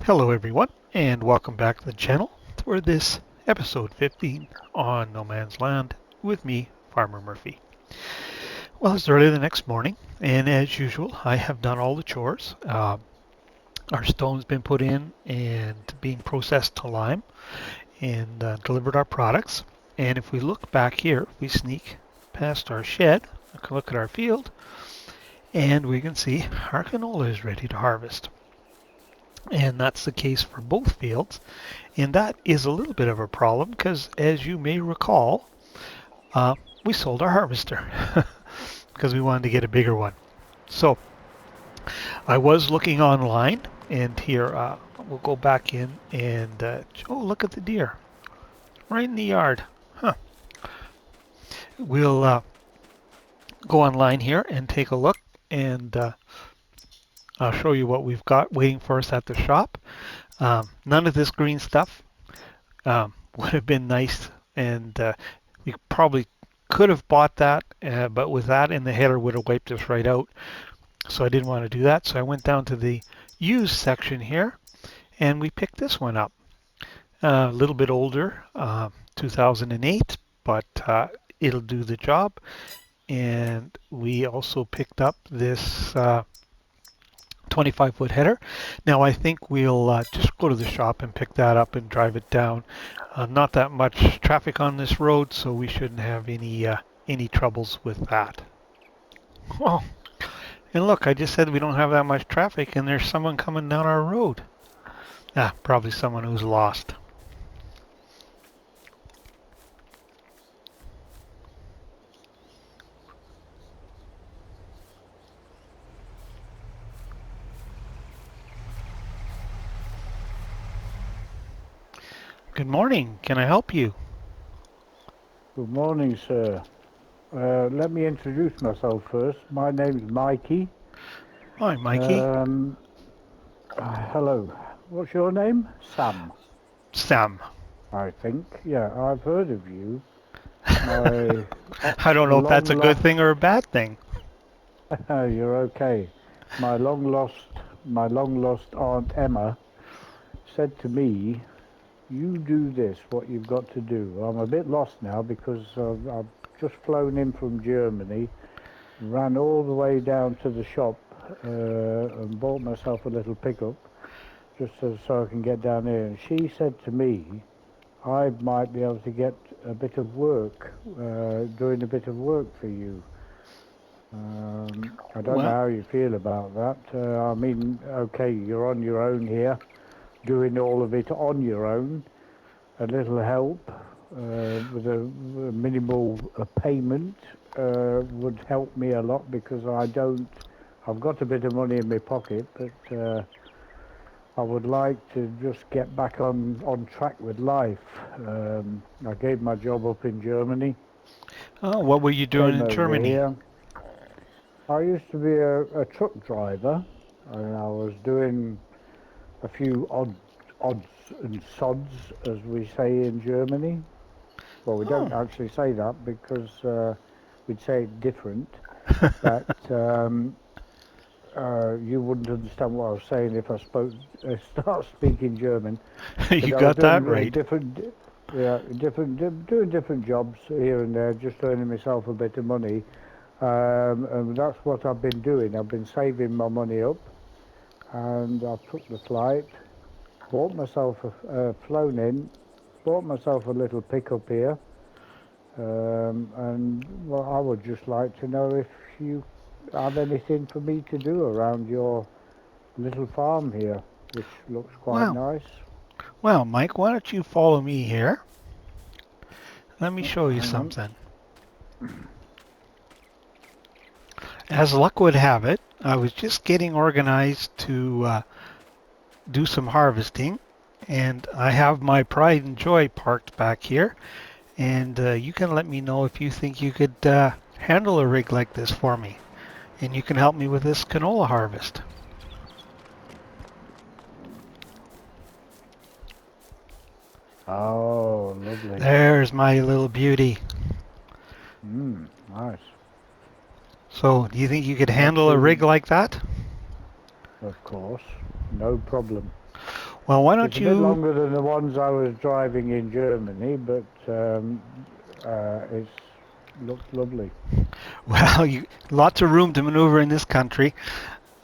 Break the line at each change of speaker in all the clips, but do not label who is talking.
Hello everyone, and welcome back to the channel for this episode 15 on No Man's Land with me, Farmer Murphy. Well, it's early the next morning, and as usual, I have done all the chores. Our stone's been put in and being processed to lime and delivered our products. And if we look back here, we sneak past our shed, we can look at our field, and we can see our canola is ready to harvest. And that's the case for both fields. And that is a little bit of a problem because, as you may recall, we sold our harvester because we wanted to get a bigger one. So I was looking online, and here we'll go back in and oh, look at the deer right in the yard. Huh. We'll go online here and take a look, and I'll show you what we've got waiting for us at the shop. None of this green stuff would have been nice, and we probably could have bought that, but with that in the header would have wiped us right out. So I didn't want to do that. So I went down to the used section here, and we picked this one up. A little bit older, 2008, but it'll do the job. And we also picked up this 25-foot header. Now I think we'll just go to the shop and pick that up and drive it down. Not that much traffic on this road, so we shouldn't have any troubles with that. Oh, and look, I just said we don't have that much traffic, and there's someone coming down our road. Probably someone who's lost. Good morning. Can I help you?
Good morning, sir. Let me introduce myself first. My name is Mikey.
Hi, Mikey.
Hello. What's your name? Sam.
Sam.
I think. Yeah, I've heard of you.
I don't know if that's a good thing or a bad thing.
You're okay. My long lost Aunt Emma said to me, "You do this, what you've got to do." I'm a bit lost now because I've just flown in from Germany, ran all the way down to the shop and bought myself a little pickup just so I can get down here. And she said to me, I might be able to get a bit of work, doing a bit of work for you. I don't know how you feel about that. I mean, okay, you're on your own here, doing all of it on your own. A little help with a minimal payment would help me a lot because I've got a bit of money in my pocket, but I would like to just get back on track with life. I gave my job up in Germany.
Oh, what were you doing in Germany?
Here. I used to be a truck driver, and I was doing a few odds and sods, as we say in Germany. Well, we don't actually say that because we'd say it different. But you wouldn't understand what I was saying if I start speaking German.
You got that right.
Doing different jobs here and there, just earning myself a bit of money. And that's what I've been doing. I've been saving my money up, and I took the flight, bought myself flown in, bought myself a little pickup here, and well, I would just like to know if you have anything for me to do around your little farm here, which looks quite nice.
Well, Mike, why don't you follow me here? Let me show you something. As luck would have it, I was just getting organized to do some harvesting, and I have my Pride and Joy parked back here, and you can let me know if you think you could handle a rig like this for me, and you can help me with this canola harvest.
Oh, lovely.
There's my little beauty.
Nice.
So, do you think you could handle a rig like that?
Of course, no problem.
Well, why
It's
don't
a bit
you...
longer than the ones I was driving in Germany, but it's looks lovely.
Well, lots of room to maneuver in this country.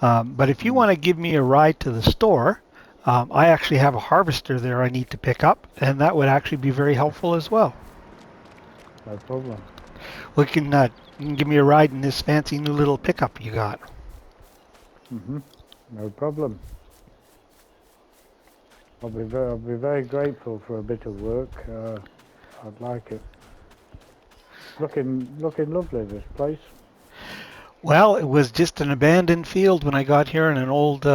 But if you
Mm,
want to give me a ride to the store, I actually have a harvester there I need to pick up, and that would actually be very helpful as well.
no problem.
You can give me a ride in this fancy new little pickup you got.
Hmm. No problem. I'll be very grateful for a bit of work. I'd like it. Looking lovely, this place.
Well, it was just an abandoned field when I got here, and an old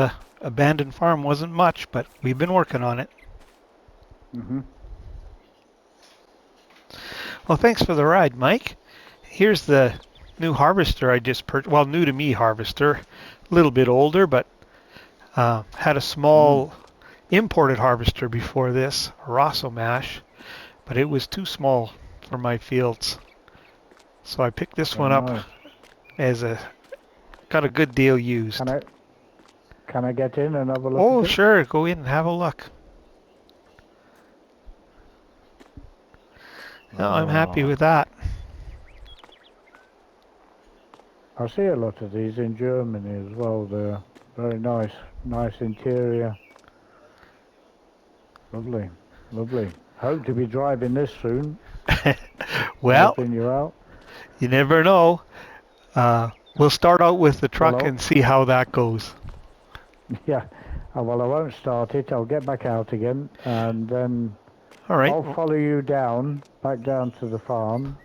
abandoned farm wasn't much, but we've been working on it.
Hmm.
Well, thanks for the ride, Mike. Here's the new harvester I just purchased. Well, new to me harvester, a little bit older, but had a
Mm.
small imported harvester before this, a Rosso Mash, but it was too small for my fields. So I picked this
Very
one up
nice.
as got a good deal
Can
used.
I get in and have a look
Oh,
at it?
sure, go in and have a look. Oh, I'm happy
Oh,
with that.
I see a lot of these in Germany as well. They're very nice, nice interior. Lovely, lovely. Hope to be driving this soon,
Well,
helping you out.
you never know. We'll start out with the
Well,
truck and see how that goes.
yeah. Well, I won't start it. I'll get back out again, and then
All right.
I'll follow you down, back down to the farm.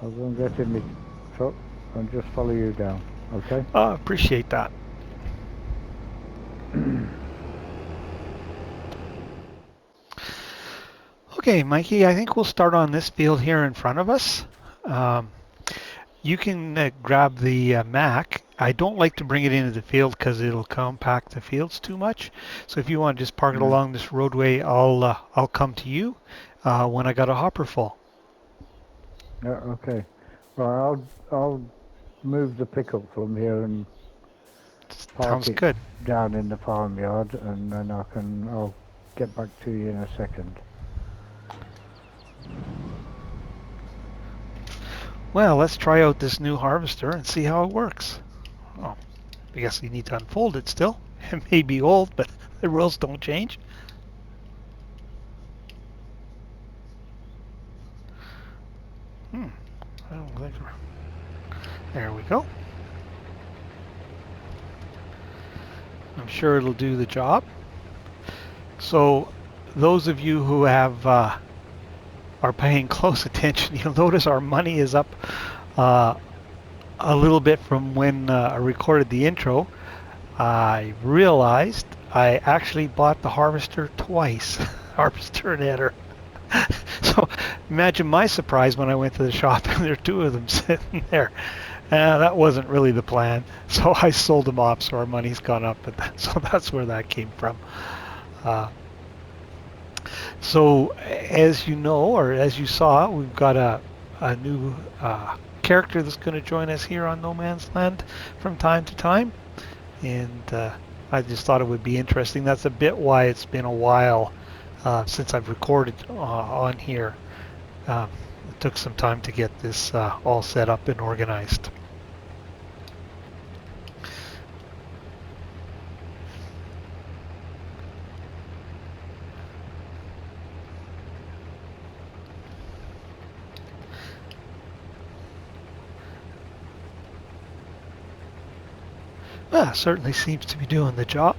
I'll go and get in my truck and just follow you down. Okay?
Appreciate that. Okay, Mikey, I think we'll start on this field here in front of us. Um, you can grab the Mac. I don't like to bring it into the field because it'll compact the fields too much. So if you want to just park it
Mm.
along this roadway, I'll come to you when I got a hopper full.
Yeah. Okay. Right. I'll move the pickup from here and park
Sounds
it
good.
down in the farmyard, and then I'll get back to you in a second.
Well, let's try out this new harvester and see how it works. Oh, I guess you need to unfold it still. It may be old, but the rules don't change. Hmm. I don't think so. There we go. I'm sure it'll do the job. So, those of you who have are paying close attention, you'll notice our money is up uh, a little bit from when I recorded the intro. I realized I actually bought the harvester twice, harvester and header. So imagine my surprise when I went to the shop and there are two of them sitting there. That wasn't really the plan, so I sold them off, so our money's gone up. So that's where that came from. Uh, so as you know, or as you saw, we've got a new character that's going to join us here on No Man's Land from time to time, and I just thought it would be interesting. That's a bit why it's been a while since I've recorded on here. It took some time to get this all set up and organized. Certainly seems to be doing the job.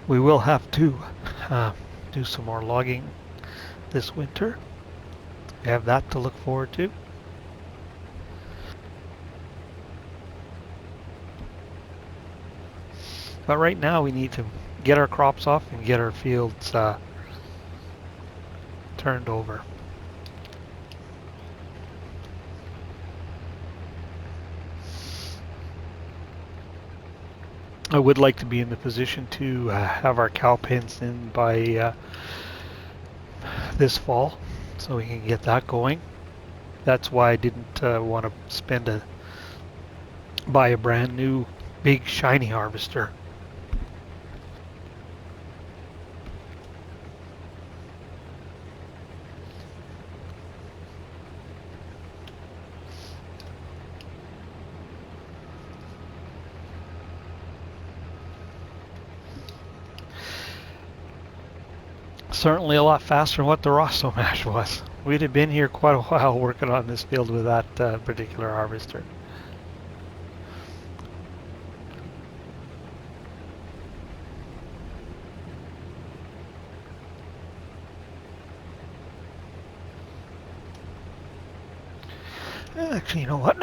We will have to do some more logging this winter. We have that to look forward to. But right now we need to get our crops off and get our fields turned over. I would like to be in the position to have our cow pens in by this fall, so we can get that going. That's why I didn't want to buy a brand new big shiny harvester. Certainly a lot faster than what the Rosso Mash was. We'd have been here quite a while working on this field with that particular harvester. Actually, you know what?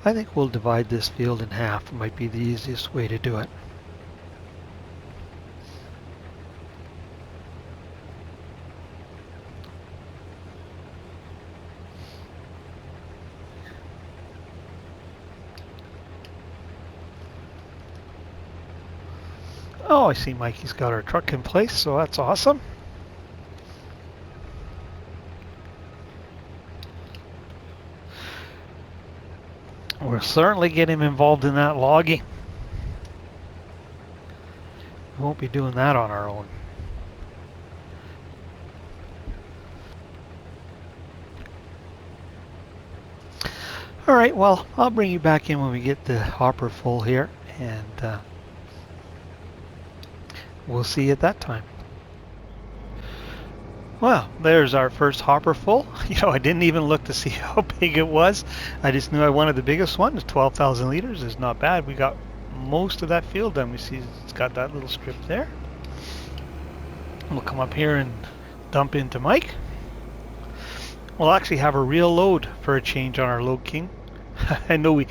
I think we'll divide this field in half. It might be the easiest way to do it. Oh, I see Mikey's got our truck in place, so that's awesome. We'll certainly get him involved in that logging. We won't be doing that on our own. Alright, well, I'll bring you back in when we get the hopper full here, and we'll see you at that time. Well, there's our first hopper full. You know, I didn't even look to see how big it was. I just knew I wanted the biggest one. 12,000 liters is not bad. We got most of that field done. We see it's got that little strip there. We'll come up here and dump into Mike. We'll actually have a real load for a change on our Load King. I know we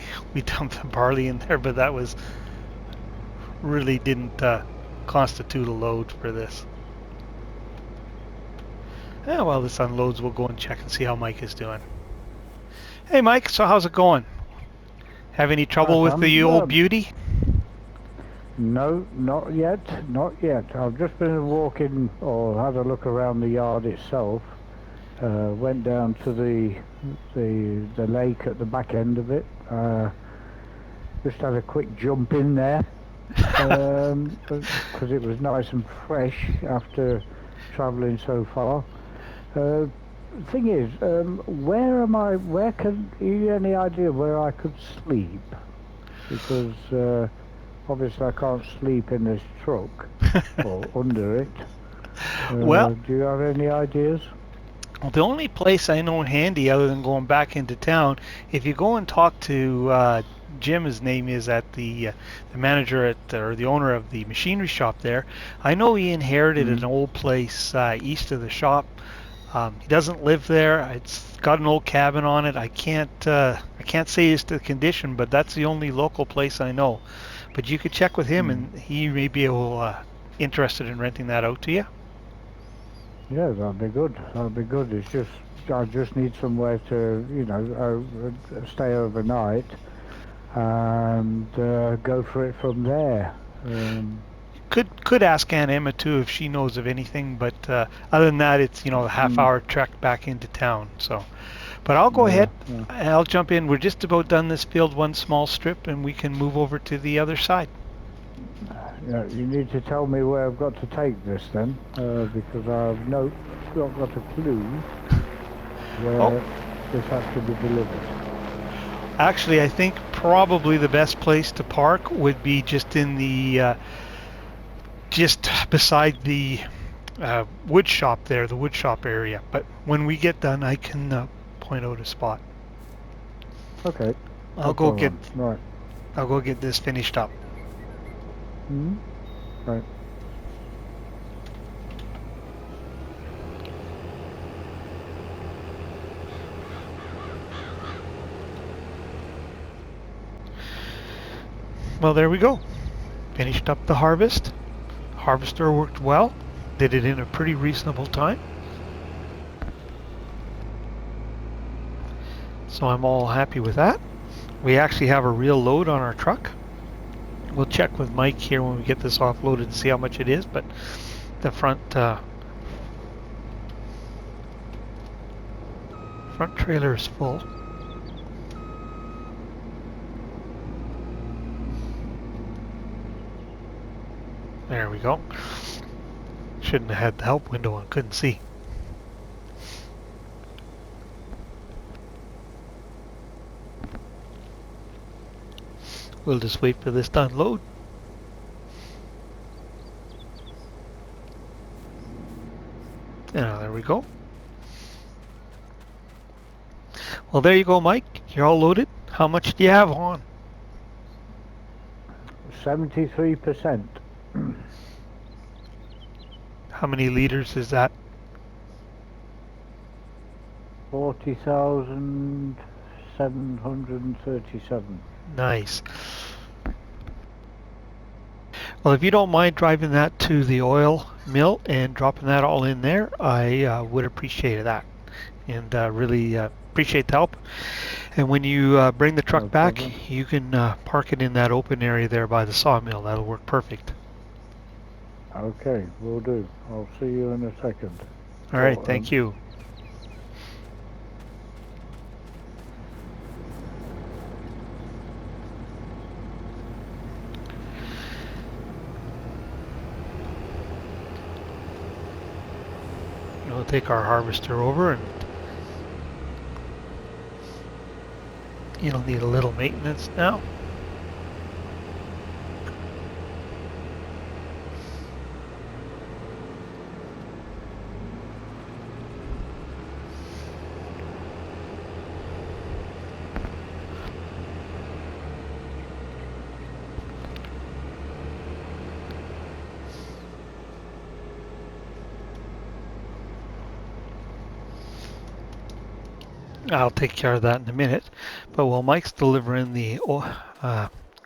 dumped the barley in there, but that was really didn't constitute a load for this. Yeah, while this unloads, we'll go and check and see how Mike is doing. Hey Mike, so how's it going? Have any trouble with the old beauty?
No, not yet, not yet. I've just been walking, or had a look around the yard itself. Went down to the lake at the back end of it. Just had a quick jump in there because it was nice and fresh after travelling so far. Thing is, where am I? Where can you any idea where I could sleep? Because obviously I can't sleep in this truck or under it.
Well,
do you have any ideas?
Well, the only place I know handy other than going back into town, if you go and talk to Jim, his name is, at the manager at or the owner of the machinery shop there. I know he inherited an old place east of the shop. He doesn't live there. It's got an old cabin on it. I can't say as to the condition, but that's the only local place I know. But you could check with him, and he may be interested in renting that out to you.
Yeah, that'd be good. That'd be good. It's just I just need somewhere to, you know, stay overnight and go for it from there.
Could ask Aunt Emma too if she knows of anything, but other than that, it's, you know, a half-hour trek back into town. So, but I'll go ahead. Yeah. I'll jump in. We're just about done this field, one small strip, and we can move over to the other side.
Yeah, you need to tell me where I've got to take this then, because I've not got a clue where this has to be delivered.
Actually, I think probably the best place to park would be just in the just beside the wood shop there, the wood shop area. But when we get done, I can point out a spot.
Okay.
I'll go get this finished up.
Right.
Well, there we go. Finished up the harvest. Harvester worked well. Did it in a pretty reasonable time. So I'm all happy with that. We actually have a real load on our truck. We'll check with Mike here when we get this offloaded and see how much it is, but the front trailer is full. There we go. Shouldn't have had the help window on, couldn't see. We'll just wait for this to unload. There we go. Well, there you go, Mike. You're all loaded. How much do you have on?
73%.
How many liters is that?
40,737.
Nice. Well, if you don't mind driving that to the oil mill and dropping that all in there, I would appreciate that. And really appreciate the help. And when you bring the truck back, you can park it in that open area there by the sawmill. That'll work perfect.
Okay, will do. I'll see you in a second.
All right, thank you. We'll take our harvester over, and it'll need a little maintenance now. I'll take care of that in a minute. But while Mike's delivering the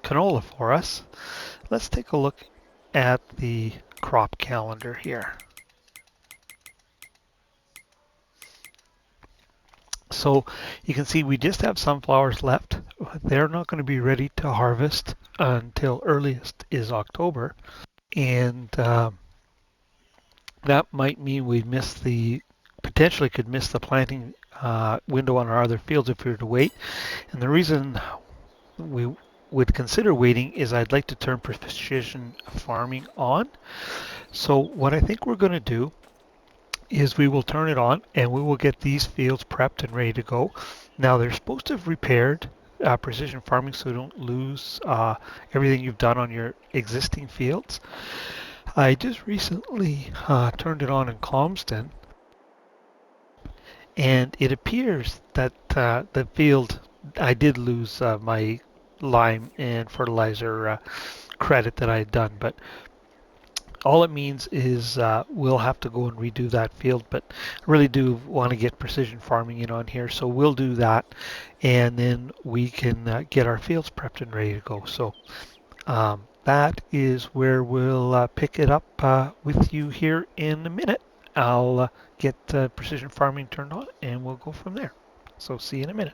canola for us, let's take a look at the crop calendar here. So you can see we just have sunflowers left. They're not going to be ready to harvest until earliest is October. And that might mean we potentially could miss the planting window on our other fields if we were to wait. And the reason we would consider waiting is I'd like to turn precision farming on. So what I think we're going to do is we will turn it on and we will get these fields prepped and ready to go. Now they're supposed to have repaired precision farming so you don't lose everything you've done on your existing fields. I just recently turned it on in Calmston, and it appears that the field, I did lose my lime and fertilizer credit that I had done, but all it means is we'll have to go and redo that field. But I really do want to get precision farming in on here, so we'll do that, and then we can get our fields prepped and ready to go. So that is where we'll pick it up with you here in a minute. I'll get precision farming turned on and we'll go from there. So see you in a minute.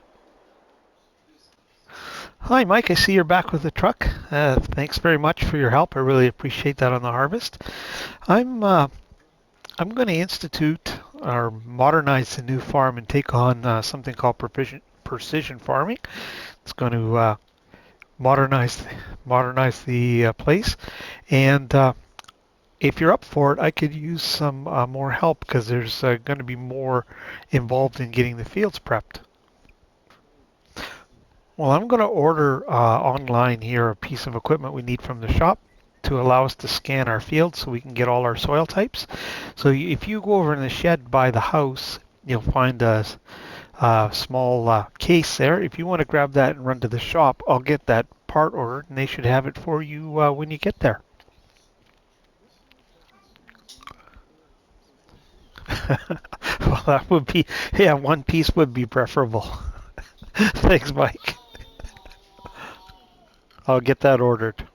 Hi Mike, I see you're back with the truck. Thanks very much for your help. I really appreciate that on the harvest. I'm going to institute or modernize the new farm and take on something called precision farming. It's going to modernize the place, and if you're up for it, I could use some more help because there's going to be more involved in getting the fields prepped. Well, I'm going to order online here a piece of equipment we need from the shop to allow us to scan our fields so we can get all our soil types. So if you go over in the shed by the house, you'll find a small case there. If you want to grab that and run to the shop, I'll get that part ordered and they should have it for you when you get there. Well, that would be, yeah, one piece would be preferable. Thanks, Mike. I'll get that ordered.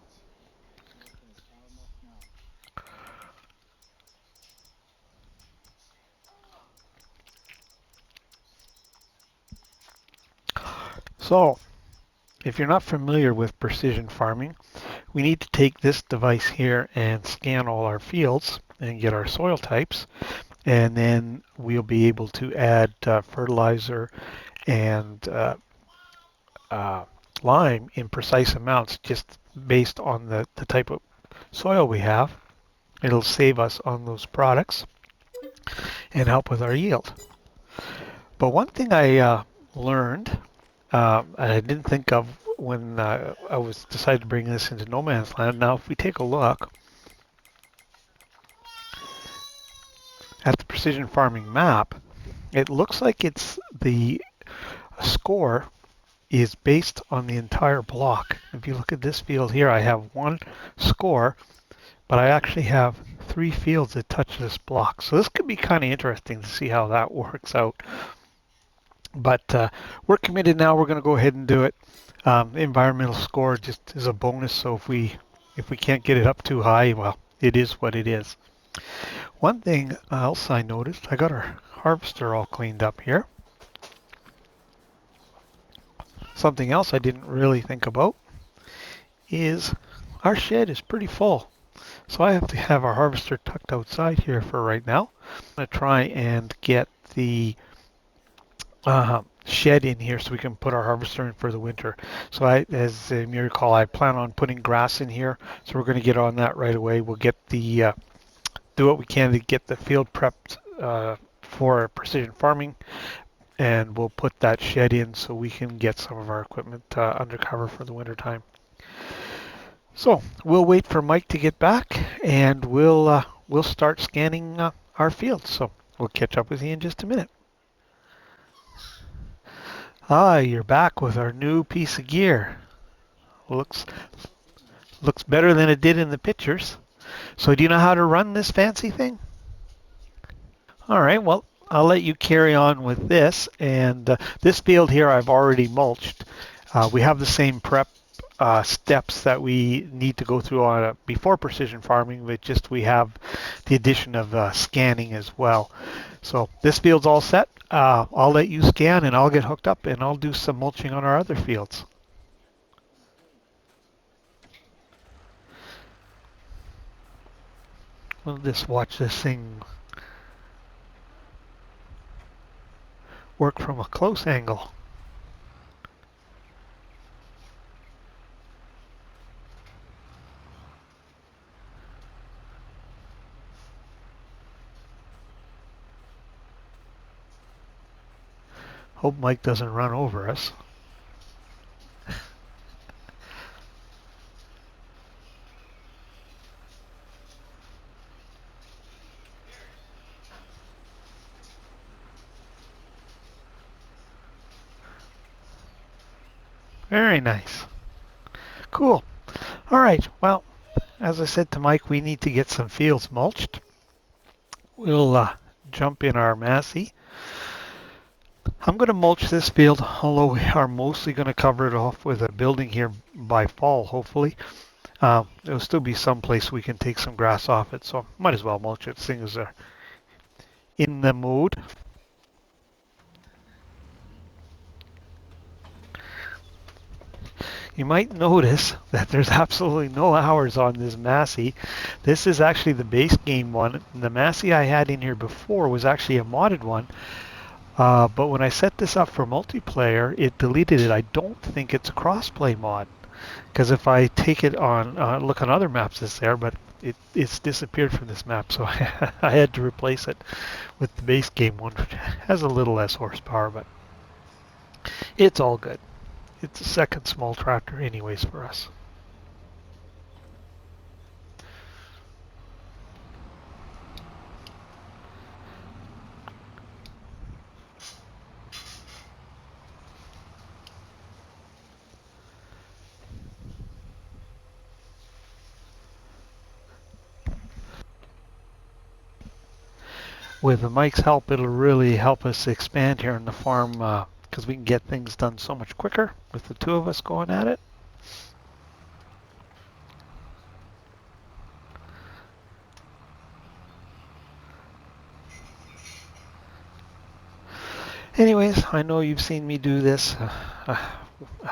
So, if you're not familiar with precision farming, we need to take this device here and scan all our fields. and get our soil types, and then we'll be able to add fertilizer and lime in precise amounts just based on the type of soil we have. It'll save us on those products and help with our yield. But one thing I learned, and I didn't think of when I was decided to bring this into No Man's Land. Now, if we take a look at the precision farming map, it looks like it's the score is based on the entire block. If you look at this field here, I have one score, but I actually have 3 fields that touch this block. So this could be kind of interesting to see how that works out. But we're committed now. We're going to go ahead and do it. Environmental score just is a bonus. So if we can't get it up too high, well, it is what it is. One thing else I noticed, I got our harvester all cleaned up here. Something else I didn't really think about is our shed is pretty full. So I have to have our harvester tucked outside here for right now. I'm going to try and get the shed in here so we can put our harvester in for the winter. So as you may recall, I plan on putting grass in here. So we're going to get on that right away. We'll get the do what we can to get the field prepped for precision farming, and we'll put that shed in so we can get some of our equipment under cover for the winter time. So we'll wait for Mike to get back, and we'll start scanning our fields. So we'll catch up with you in just a minute. Ah, you're back with our new piece of gear. Looks better than it did in the pictures. So do you know how to run this fancy thing? All right, well, I'll let you carry on with this. And this field here I've already mulched. We have the same prep steps that we need to go through on before precision farming, but just we have the addition of scanning as well. So this field's all set. I'll let you scan and I'll get hooked up and I'll do some mulching on our other fields. We'll just watch this thing work from a close angle. Hope Mike doesn't run over us. Very nice. Cool. All right. Well, as I said to Mike, we need to get some fields mulched. We'll jump in our Massey. I'm going to mulch this field, although we are mostly going to cover it off with a building here by fall, hopefully. There'll still be some place we can take some grass off it, so might as well mulch it. Things are in the mood. You might notice that there's absolutely no hours on this Massey. This is actually the base game one. The Massey I had in here before was actually a modded one. But when I set this up for multiplayer, it deleted it. I don't think it's a crossplay mod. Because if I take it on, look on other maps, it's there, but it's disappeared from this map. So I had to replace it with the base game one, which has a little less horsepower, but it's all good. It's a second small tractor anyways for us. With Mike's help, it'll really help us expand here on the farm because we can get things done so much quicker with the two of us going at it. Anyways, I know you've seen me do this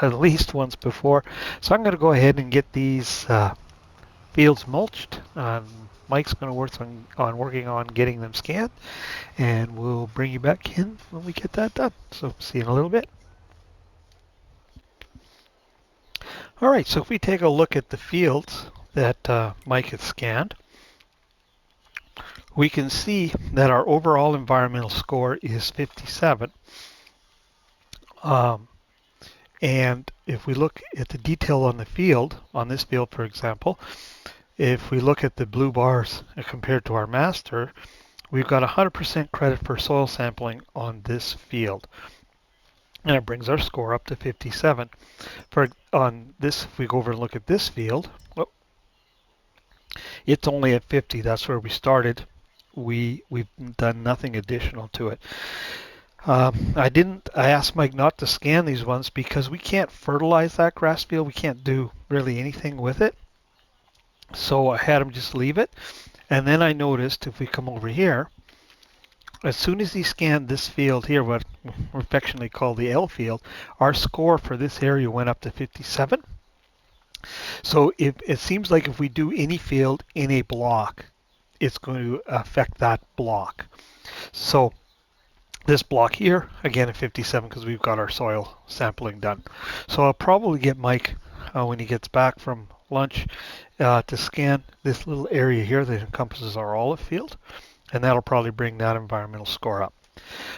at least once before, so I'm going to go ahead and get these fields mulched. Mike's going to work on working on getting them scanned, and we'll bring you back in when we get that done. So see you in a little bit. All right, so if we take a look at the fields that Mike has scanned, we can see that our overall environmental score is 57. Um, and if we look at the detail on the field, on this field for example, if we look at the blue bars compared to our master, we've got 100% credit for soil sampling on this field. And it brings our score up to 57. On this, if we go over and look at this field, well, it's only at 50. That's where we started. We've done nothing additional to it. I asked Mike not to scan these ones because we can't fertilize that grass field. We can't do really anything with it. So I had him just leave it. And then I noticed if we come over here, as soon as he scanned this field here, what we affectionately call the L field, our score for this area went up to 57. So it seems like if we do any field in a block, it's going to affect that block. So this block here, again at 57 because we've got our soil sampling done. So I'll probably get Mike when he gets back from lunch to scan this little area here that encompasses our olive field, and that'll probably bring that environmental score up.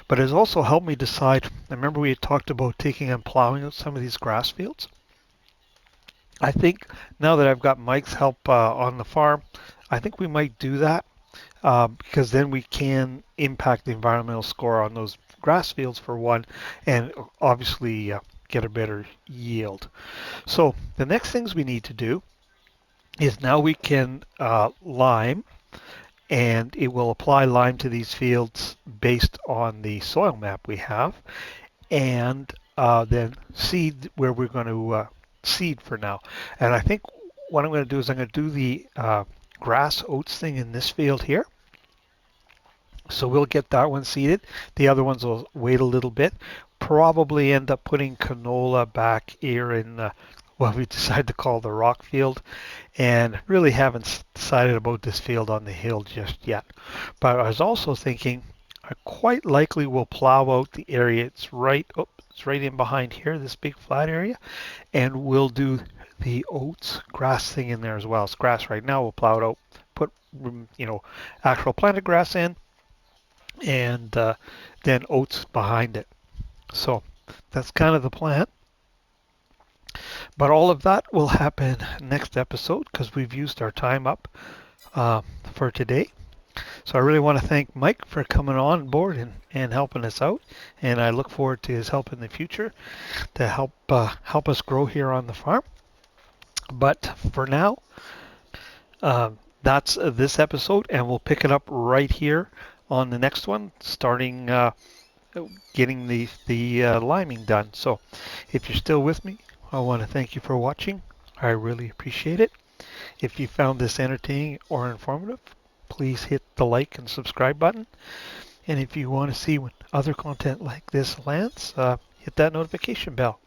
But it's also helped me decide, remember we had talked about taking and plowing out some of these grass fields? I think now that I've got Mike's help on the farm, I think we might do that because then we can impact the environmental score on those grass fields for one, and obviously get a better yield. So the next things we need to do is now we can lime, and it will apply lime to these fields based on the soil map we have, and then seed where we're going to seed for now. And I think what I'm going to do is I'm going to do the grass oats thing in this field here. So we'll get that one seeded. The other ones will wait a little bit. Probably end up putting canola back here in what we decided to call the rock field, and really haven't decided about this field on the hill just yet. But I was also thinking I quite likely will plow out the area. It's right in behind here, this big flat area, and we'll do the oats grass thing in there as well. It's grass right now. We'll plow it out, put actual planted grass in, and then oats behind it. So that's kind of the plan. But all of that will happen next episode because we've used our time up for today. So I really want to thank Mike for coming on board and helping us out. And I look forward to his help in the future to help us grow here on the farm. But for now, that's this episode, and we'll pick it up right here on the next one, starting getting the liming done. So if you're still with me, I want to thank you for watching. I really appreciate it. If you found this entertaining or informative, please hit the like and subscribe button. And if you want to see when other content like this lands, hit that notification bell.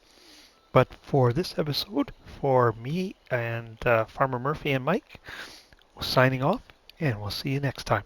But for this episode, for me and Farmer Murphy and Mike, signing off, and we'll see you next time.